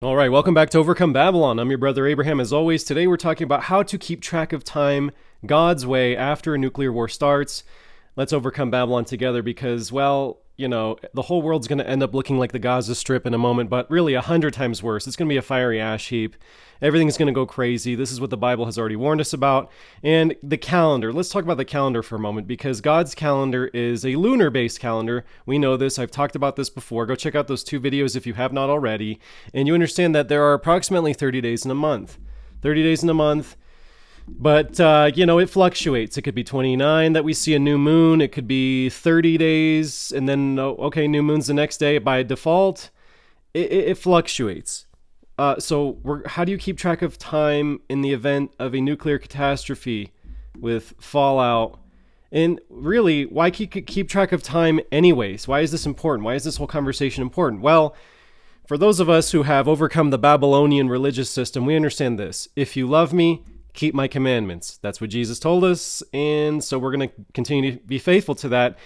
All right, welcome back to Overcome Babylon. I'm your brother Abraham. As always, today we're talking about how to keep track of time God's way after a nuclear war starts. Let's overcome Babylon together because, well, the whole world's going to end up looking like the Gaza Strip in a moment, but really 100 times worse. It's going to be a fiery ash heap. Everything's going to go crazy. This is what the Bible has already warned us about. And the calendar. Let's talk about the calendar for a moment because God's calendar is a lunar-based calendar. We know this. I've talked about this before. Go check out those 2 videos if you have not already. And you understand that there are approximately 30 days in a month. 30 days in a month. But, it fluctuates. It could be 29 that we see a new moon. It could be 30 days, and then, new moon's the next day. By default, it fluctuates. How do you keep track of time in the event of a nuclear catastrophe with fallout? And really, why keep track of time anyways? Why is this important? Why is this whole conversation important? Well, for those of us who have overcome the Babylonian religious system, we understand this. If you love me, keep my commandments. That's what Jesus told us, and so we're going to continue to be faithful to that.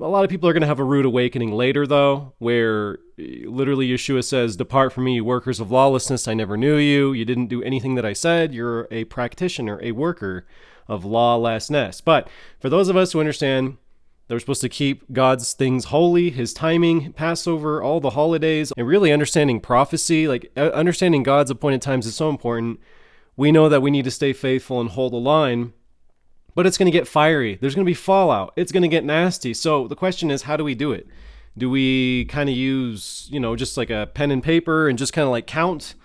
A lot of people are going to have a rude awakening later, though, where literally Yeshua says, "Depart from me, you workers of lawlessness. I never knew you. You didn't do anything that I said. You're a practitioner, a worker of lawlessness." But for those of us who understand that we're supposed to keep God's things holy, his timing, Passover, all the holidays, and really understanding prophecy, like understanding God's appointed times is so important. We know that we need to stay faithful and hold the line, but it's going to get fiery. There's going to be fallout. It's going to get nasty. So the question is, how do we do it? Do we kind of use, just like a pen and paper and just kind of like count?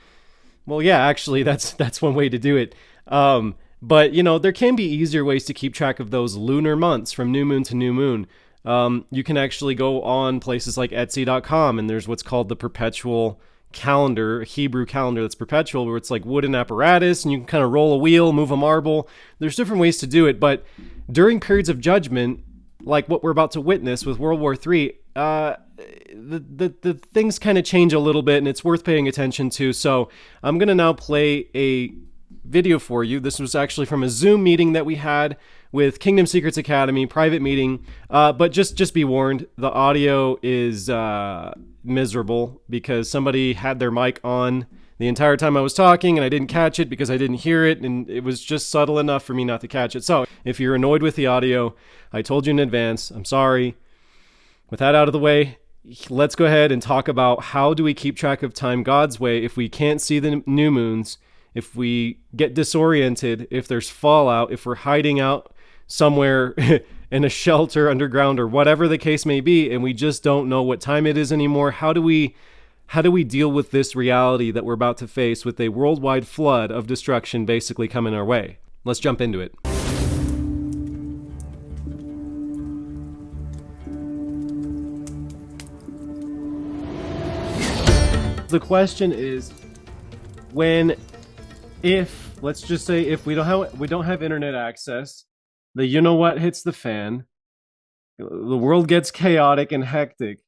Well, yeah, actually, that's one way to do it. But, there can be easier ways to keep track of those lunar months from new moon to new moon. You can actually go on places like Etsy.com, and there's what's called the perpetual calendar, a Hebrew calendar that's perpetual, where it's like wooden apparatus and you can kind of roll a wheel, move a marble. There's different ways to do it, but during periods of judgment, like what we're about to witness with World War III, the things kind of change a little bit, and it's worth paying attention to. So I'm going to now play a video for you. This was actually from a Zoom meeting that we had with Kingdom Secrets Academy, private meeting. But just be warned, the audio is miserable because somebody had their mic on the entire time I was talking and I didn't catch it because I didn't hear it, and it was just subtle enough for me not to catch it. So if you're annoyed with the audio, I told you in advance, I'm sorry. With that out of the way, let's go ahead and talk about how do we keep track of time God's way if we can't see the new moons, if we get disoriented, if there's fallout, if we're hiding out somewhere in a shelter underground or whatever the case may be, and we just don't know what time it is anymore. How do we deal with this reality that we're about to face with a worldwide flood of destruction basically coming our way? Let's jump into it. The question is, let's just say if we don't have internet access, what hits the fan, the world gets chaotic and hectic,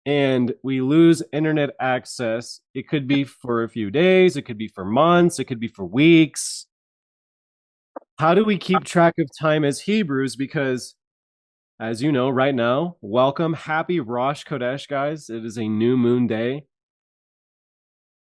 and we lose internet access. It could be for a few days, it could be for months, it could be for weeks. How do we keep track of time as Hebrews? Because, as you know, right now, happy Rosh Chodesh, guys. It is a new moon day.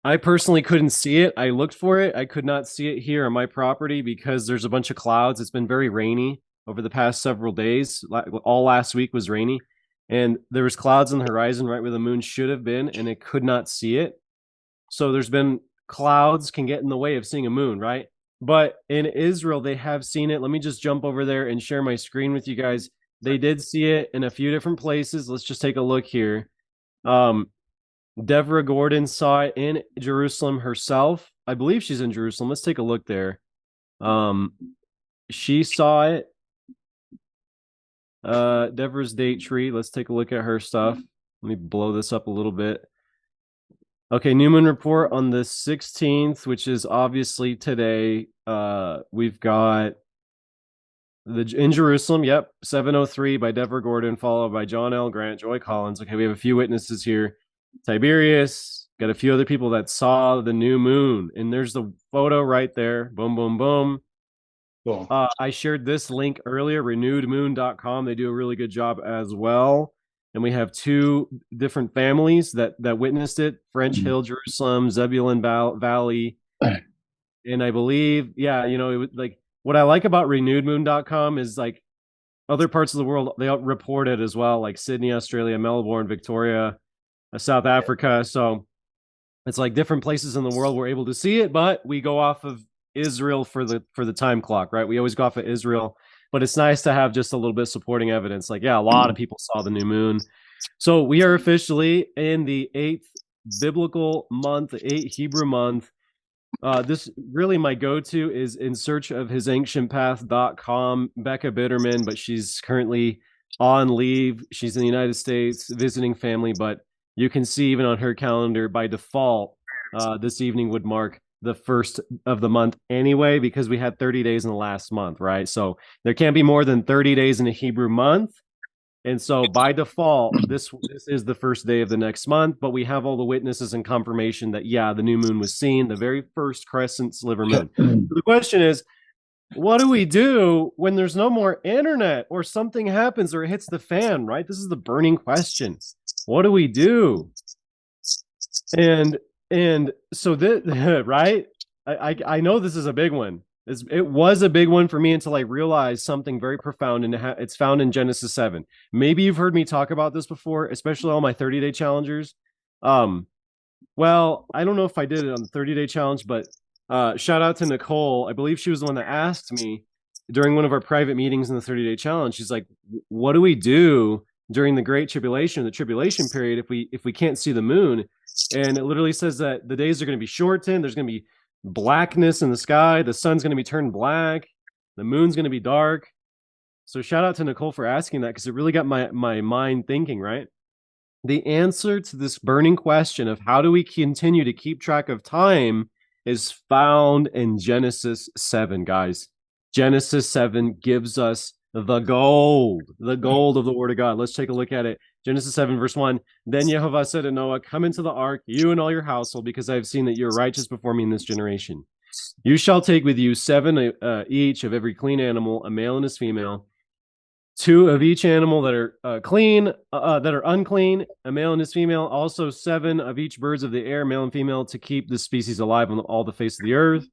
I personally couldn't see it. I looked for it. I could not see it here on my property because there's a bunch of clouds. It's been very rainy over the past several days. All last week was rainy, and there was clouds on the horizon right where the moon should have been, and it could not see it. So there's been clouds can get in the way of seeing a moon, right? But in Israel, they have seen it. Let me just jump over there and share my screen with you guys. They did see it in a few different places. Let's just take a look here. Deborah Gordon saw it in Jerusalem herself. I believe she's in Jerusalem. Let's take a look there. She saw it. Deborah's date tree. Let's take a look at her stuff. Let me blow this up a little bit. Okay, new moon report on the 16th, which is obviously today. We've got in Jerusalem, 703 by Deborah Gordon, followed by John L. Grant, Joy Collins. Okay, we have a few witnesses here. Tiberius, got a few other people that saw the new moon, and there's the photo right there. Boom, boom, boom. Cool. I shared this link earlier, renewedmoon.com. They do a really good job as well. and we have two different families that witnessed it: French Hill, Jerusalem, Zebulun Valley, and I believe, yeah, it was like what I like about renewedmoon.com is like other parts of the world they report it as well, like Sydney, Australia, Melbourne, Victoria, South Africa. So it's like different places in the world we're able to see it, but we go off of Israel for the time clock, right? We always go off of Israel, but it's nice to have just a little bit of supporting evidence. Like, yeah, a lot of people saw the new moon. So we are officially in the 8th biblical month, the 8th Hebrew month. This really my go-to is in search of his ancient path.com, Becca Bitterman, but she's currently on leave. She's in the United States visiting family, but you can see even on her calendar by default, this evening would mark the first of the month anyway, because we had 30 days in the last month, right? So there can't be more than 30 days in a Hebrew month. And so by default, this is the first day of the next month, but we have all the witnesses and confirmation that, yeah, the new moon was seen, the very first crescent sliver moon. So the question is, what do we do when there's no more internet or something happens or it hits the fan, right? This is the burning question. What do we do? And so this, right? I know this is a big one. It was a big one for me until I realized something very profound, and it's found in Genesis 7. Maybe you've heard me talk about this before, especially all my 30-day challengers. Well, I don't know if I did it on the 30-day challenge, but shout out to Nicole. I believe she was the one that asked me during one of our private meetings in the 30-day challenge. She's like, what do we do during the Great Tribulation, the tribulation period, if we can't see the moon? And it literally says that the days are going to be shortened. There's going to be blackness in the sky. The sun's going to be turned black. The moon's going to be dark. So shout out to Nicole for asking that, because it really got my mind thinking, right? The answer to this burning question of how do we continue to keep track of time is found in Genesis 7, guys. Genesis 7 gives us the gold of the word of God. Let's take a look at it. Genesis 7, verse 1. Then Yehovah said to Noah, come into the ark, you and all your household, because I have seen that you are righteous before me in this generation. You shall take with you 7 each of every clean animal, a male and his female, 2 of each animal that are clean, that are unclean, a male and his female, also 7 of each birds of the air, male and female, to keep the species alive on all the face of the earth.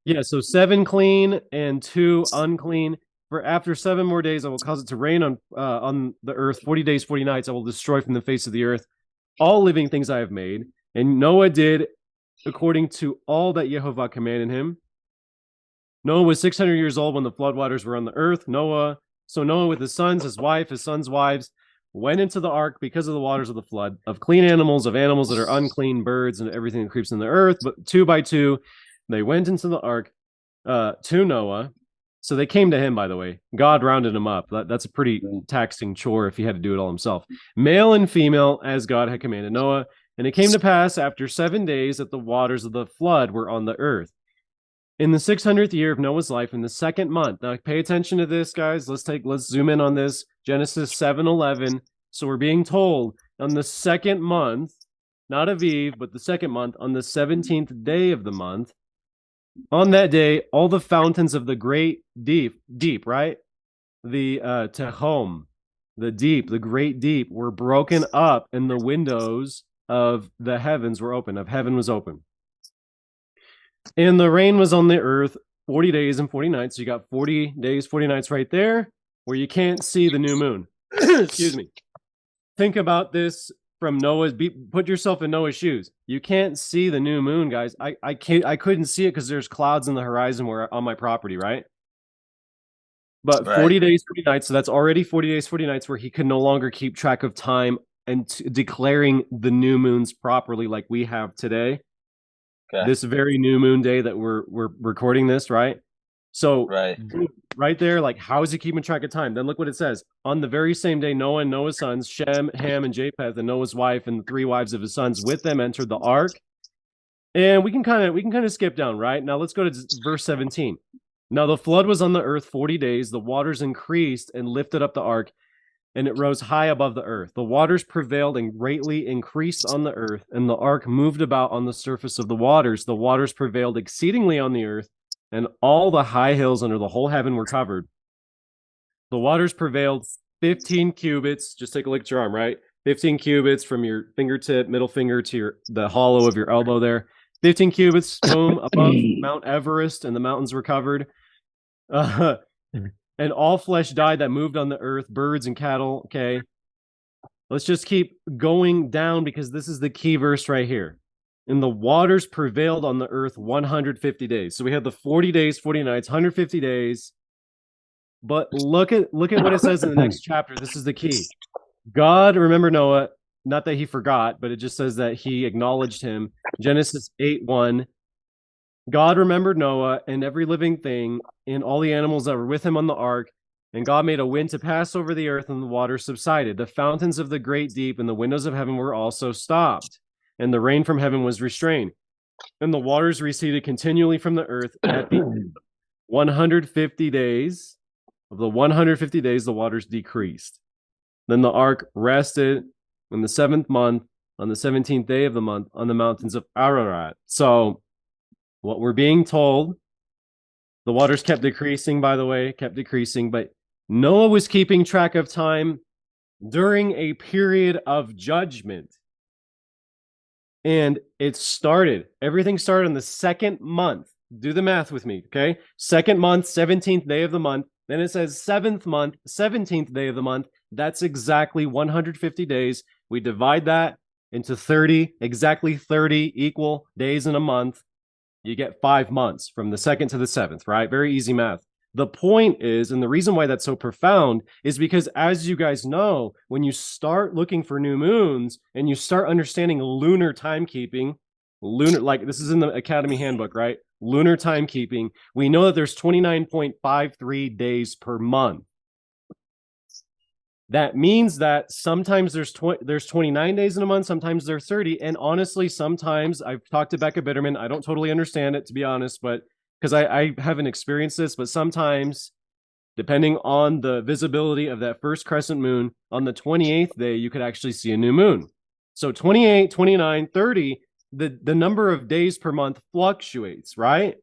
Yeah, so 7 clean and 2 unclean. For after 7 more days, I will cause it to rain on the earth 40 days, 40 nights. I will destroy from the face of the earth all living things I have made. And Noah did according to all that Yehovah commanded him. Noah was 600 years old when the floodwaters were on the earth. So Noah with his sons, his wife, his sons' wives, went into the ark because of the waters of the flood, of clean animals, of animals that are unclean, birds, and everything that creeps in the earth. But 2 by 2, they went into the ark to Noah. So they came to him, by the way. God rounded him up. That's a pretty taxing chore if he had to do it all himself. Male and female, as God had commanded Noah. And it came to pass after 7 days that the waters of the flood were on the earth. In the 600th year of Noah's life, in the 2nd month. Now, pay attention to this, guys. Let's zoom in on this. Genesis 7:11. So we're being told on the 2nd month, not Aviv, but the 2nd month, on the 17th day of the month. On that day, all the fountains of the great deep, right? The Tehom, the deep, the great deep, were broken up, and the windows of the heavens were open. Of heaven was open. And the rain was on the earth 40 days and 40 nights. So you got 40 days, 40 nights right there where you can't see the new moon. Excuse me. Think about this from put yourself in Noah's shoes. You can't see the new moon, guys. I couldn't see it because there's clouds in the horizon on my property, right? But 40 days, 40 nights. So that's already 40 days, 40 nights where he could no longer keep track of time and declaring the new moons properly like we have today. Okay. This very new moon day that we're recording this, right? So right there, like, how is he keeping track of time? Then look what it says. On the very same day, Noah and Noah's sons, Shem, Ham, and Japheth, and Noah's wife and the 3 wives of his sons with them entered the ark. And we can kind of skip down, right? Now let's go to verse 17. Now the flood was on the earth 40 days. The waters increased and lifted up the ark, and it rose high above the earth. The waters prevailed and greatly increased on the earth, and the ark moved about on the surface of the waters. The waters prevailed exceedingly on the earth, and all the high hills under the whole heaven were covered. The waters prevailed 15 cubits. Just take a look at your arm, right? 15 cubits from your fingertip, middle finger to the hollow of your elbow there. 15 cubits, boom, above Mount Everest, and the mountains were covered. Uh, and all flesh died that moved on the earth, birds and cattle. Okay. Let's just keep going down because this is the key verse right here. And the waters prevailed on the earth 150 days. So we have the 40 days, 40 nights, 150 days. But look at what it says in the next chapter. This is the key. God, remember Noah, not that he forgot, but it just says that he acknowledged him. Genesis 8:1. God remembered Noah and every living thing and all the animals that were with him on the ark. And God made a wind to pass over the earth, and the water subsided. The fountains of the great deep and the windows of heaven were also stopped, and the rain from heaven was restrained. And the waters receded continually from the earth at the 150 days. Of the 150 days, the waters decreased. Then the ark rested in the 7th month, on the 17th day of the month, on the mountains of Ararat. So, what we're being told, the waters kept decreasing, by the way, but Noah was keeping track of time during a period of judgment. And everything started on the 2nd month. Do the math with me, okay? 2nd month, 17th day of the month. Then it says 7th month, 17th day of the month. That's exactly 150 days. We divide that into 30, exactly 30 equal days in a month. You get 5 months from the 2nd to the 7th, right? Very easy math. The point is, and the reason why that's so profound is because, as you guys know, when you start looking for new moons and you start understanding lunar timekeeping, like this is in the Academy Handbook, right? Lunar timekeeping, we know that there's 29.53 days per month. That means that sometimes there's 29 days in a month, sometimes there's 30. And honestly, sometimes I've talked to Becca Bitterman. I don't totally understand it, to be honest, but because I haven't experienced this, but sometimes, depending on the visibility of that first crescent moon, on the 28th day, you could actually see a new moon. So 28, 29, 30, the number of days per month fluctuates, right?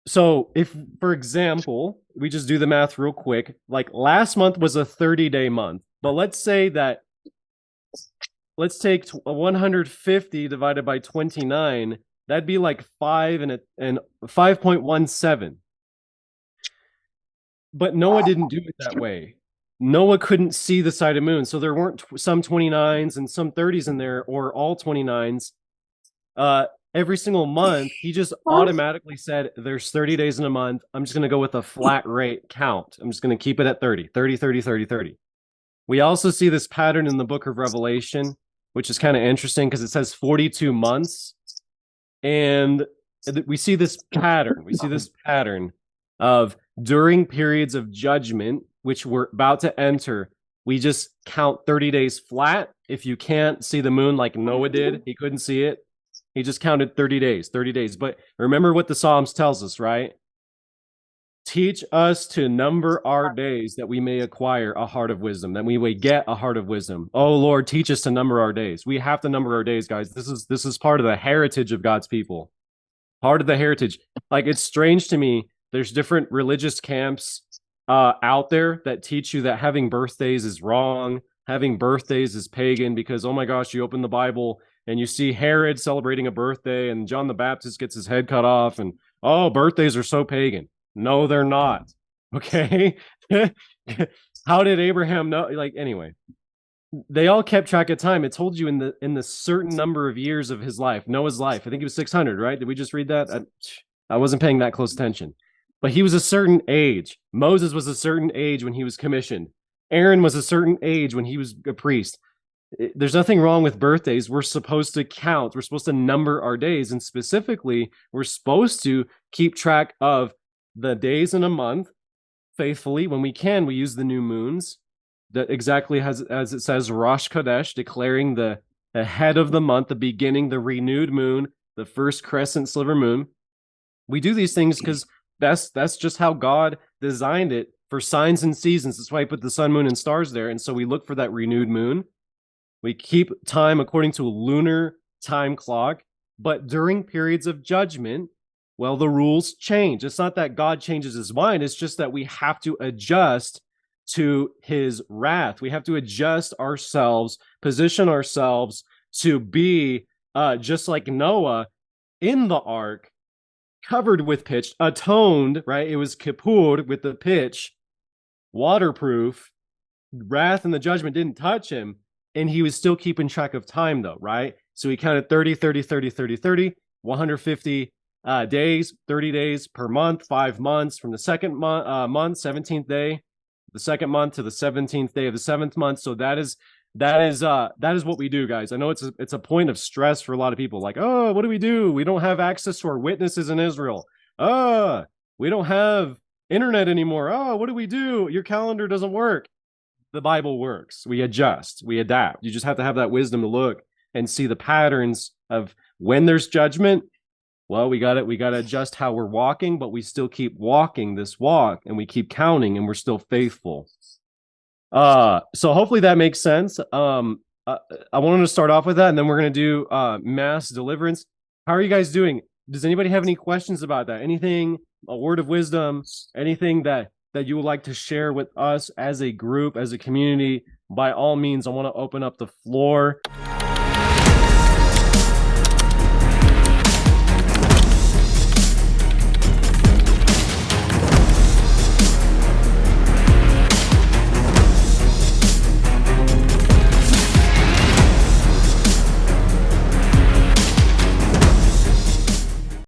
So if, for example, we just do the math real quick, like last month was a 30-day month, but let's take 150 divided by 29, that'd be like 5 and 5.17. But Noah didn't do it that way. Noah couldn't see the side of moon, so there weren't some 29s and some 30s in there, or all 29s. Every single month, he just automatically said, there's 30 days in a month. I'm just going to go with a flat rate count. I'm just going to keep it at 30, 30, 30, 30, 30. We also see this pattern in the book of Revelation, which is kind of interesting because it says 42 months. And we see this pattern. We see this pattern of during periods of judgment, which we're about to enter, we just count 30 days flat. If you can't see the moon like Noah did, he couldn't see it. He just counted 30 days, 30 days. But remember what the Psalms tells us, right? Teach us to number our days that we may acquire a heart of wisdom, that we may get a heart of wisdom. Oh, Lord, teach us to number our days. We have to number our days, guys. This is part of the heritage of God's people. Part of the heritage. Like, it's strange to me. There's different religious camps out there that teach you that having birthdays is wrong. Having birthdays is pagan because, oh my gosh, you open the Bible and you see Herod celebrating a birthday and John the Baptist gets his head cut off and, oh, birthdays are so pagan. No, they're not. Okay? How did Abraham know? Like, anyway, they all kept track of time. It told you in the certain number of years of his life, Noah's life. I think it was 600, right? Did we just read that? I wasn't paying that close attention. But he was a certain age. Moses was a certain age when he was commissioned. Aaron was a certain age when he was a priest. There's nothing wrong with birthdays. We're supposed to count. We're supposed to number our days. And specifically, we're supposed to keep track of the days in a month faithfully. When we can, we use the new moons. That exactly as it says, Rosh Chodesh, declaring the head of the month, the beginning, the renewed moon, the first crescent sliver moon. We do these things because that's just how God designed it for signs and seasons. That's why I put the sun, moon, and stars there. And so we look for that renewed moon. We keep time according to a lunar time clock. But during periods of judgment, well, the rules change. It's not that God changes his mind. It's just that we have to adjust to his wrath. We have to adjust ourselves, position ourselves to be just like Noah in the ark, covered with pitch, atoned, right? It was kippur with the pitch, waterproof. Wrath and the judgment didn't touch him, and he was still keeping track of time, though, right? So he counted 30, 30, 30, 30, 30, 150 days, 30 days per month, 5 months from the second month, 17th day, the second month to the 17th day of the 7th month. So that is what we do, guys. I know it's a point of stress for a lot of people. Like, oh, what do? We don't have access to our witnesses in Israel. We don't have internet anymore. Oh, what do we do? Your calendar doesn't work. The Bible works. We adjust, we adapt. You just have to have that wisdom to look and see the patterns of when there's judgment. Well, we got to adjust how we're walking, but we still keep walking this walk, and we keep counting, and we're still faithful. So hopefully that makes sense. I wanted to start off with that, and then we're going to do mass deliverance. How are you guys doing? Does anybody have any questions about that? Anything, a word of wisdom, anything that you would like to share with us as a group, as a community? By all means, I want to open up the floor.